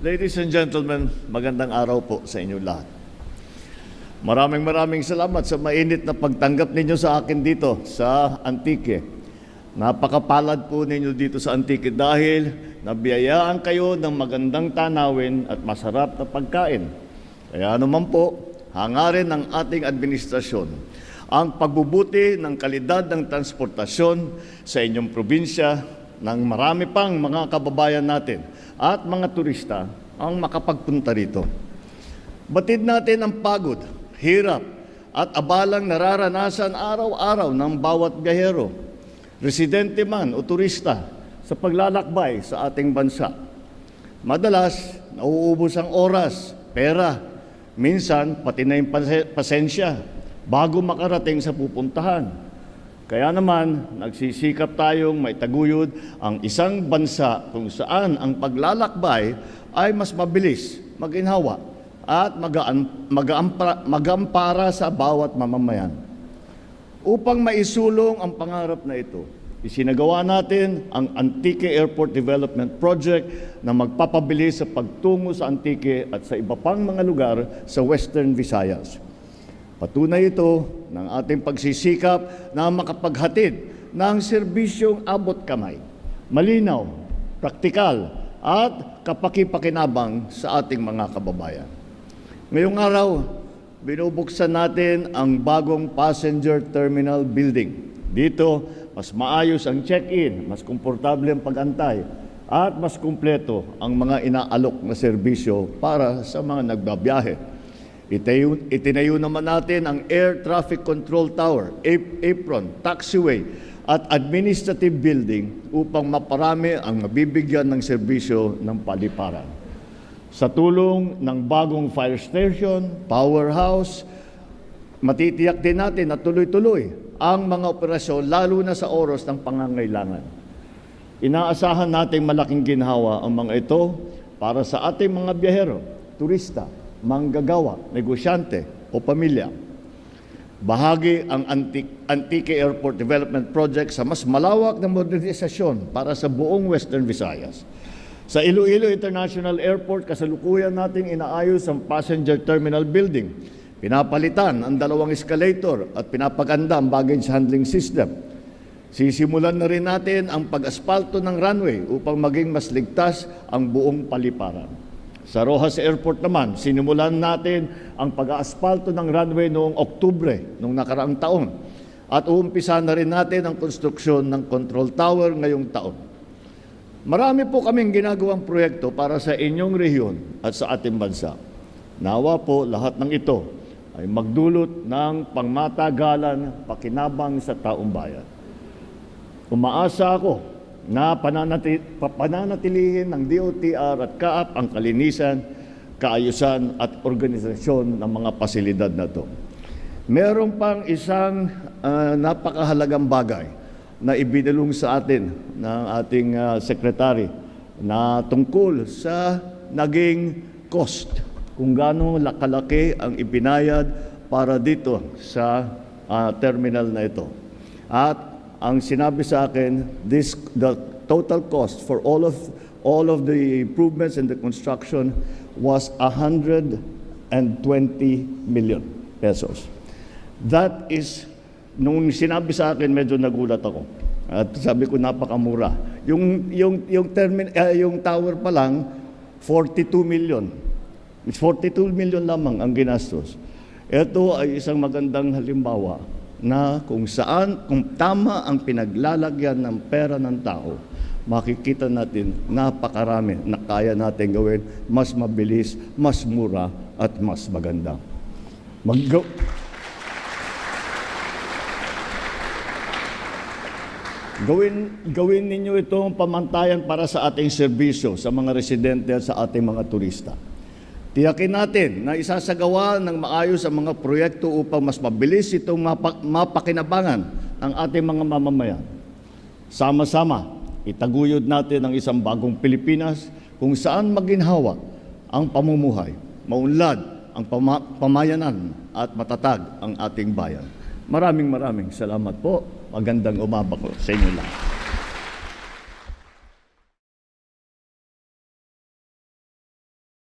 Ladies and gentlemen, magandang araw po sa inyo lahat. Maraming salamat sa mainit na pagtanggap ninyo sa akin dito sa Antique. Napakapalad po ninyo dito sa Antique dahil nabiyayaan kayo ng magandang tanawin at masarap na pagkain. Kaya naman po, hangarin ng ating administrasyon ang pagbubuti ng kalidad ng transportasyon sa inyong probinsya ng marami pang mga kababayan natin at mga turista ang makapagpunta rito. Batid natin ang pagod, hirap at abalang nararanasan araw-araw ng bawat biyahero, residente man o turista sa paglalakbay sa ating bansa. Madalas, nauubos ang oras, pera, minsan pati na yung pasensya bago makarating sa pupuntahan. Kaya naman, nagsisikap tayong maitaguyod ang isang bansa kung saan ang paglalakbay ay mas mabilis, maginhawa at magampara sa bawat mamamayan. Upang maisulong ang pangarap na ito, isinagawa natin ang Antique Airport Development Project na magpapabilis sa pagtungo sa Antique at sa iba pang mga lugar sa Western Visayas. Patunay ito ng ating pagsisikap na makapaghatid ng serbisyong abot kamay, malinaw, praktikal at kapaki-pakinabang sa ating mga kababayan. Ngayong araw, binubuksan natin ang bagong passenger terminal building. Dito, mas maayos ang check-in, mas komportable ang pag-antay, at mas kumpleto ang mga inaalok na serbisyo para sa mga nagbabiyahe. Itinayo naman natin ang Air Traffic Control Tower, apron, taxiway at administrative building upang maparami ang mabibigyan ng serbisyo ng paliparan. Sa tulong ng bagong fire station, powerhouse, matitiyak din natin na tuloy-tuloy ang mga operasyon lalo na sa oras ng pangangailangan. Inaasahan nating malaking ginhawa ang mga ito para sa ating mga biyahero, turista, manggagawa, negosyante o pamilya. Bahagi ang Antique Airport Development Project sa mas malawak na modernisasyon para sa buong Western Visayas. Sa Iloilo International Airport, kasalukuyan nating inaayos ang passenger terminal building. Pinapalitan ang 2 escalator at pinapaganda ang baggage handling system. Sisimulan na rin natin ang pag-aspalto ng runway upang maging mas ligtas ang buong paliparan. Sa Roxas Airport naman, sinimulan natin ang pag-aaspalto ng runway noong Oktubre noong nakaraang taon at uumpisa na rin natin ang konstruksyon ng control tower ngayong taon. Marami po kaming ginagawang proyekto para sa inyong rehiyon at sa ating bansa. Nawa po lahat ng ito ay magdulot ng pangmatagalan, pakinabang sa taong bayan. Umaasa ako na pananatilihin ng DOTR at CAAP ang kalinisan, kaayusan at organisasyon ng mga pasilidad na ito. Meron pang isang napakahalagang bagay na ibinulong sa atin ng ating sekretary na tungkol sa naging cost, kung gaano kalaki ang ibinayad para dito sa terminal na ito. At ang sinabi sa akin, the total cost for all of the improvements and the construction was 120 million pesos. That is, nung sinabi sa akin, medyo nagulat ako. At sabi ko, napakamura. Yung tower pa lang, 42 million. 42 million lamang ang ginastos. Ito ay isang magandang halimbawa na kung tama ang pinaglalagyan ng pera ng tao, makikita natin napakarami na kaya natin gawin mas mabilis, mas mura at mas maganda. Gawin ninyo itong pamantayan para sa ating serbisyo sa mga residente at sa ating mga turista. Tiyakin natin na isasagawa ng maayos ang mga proyekto upang mas mabilis itong mapakinabangan ang ating mga mamamayan. Sama-sama, itaguyod natin ang isang bagong Pilipinas kung saan maginhawa ang pamumuhay, maunlad ang pamayanan at matatag ang ating bayan. Maraming salamat po. Magandang umaga po sa inyo lahat.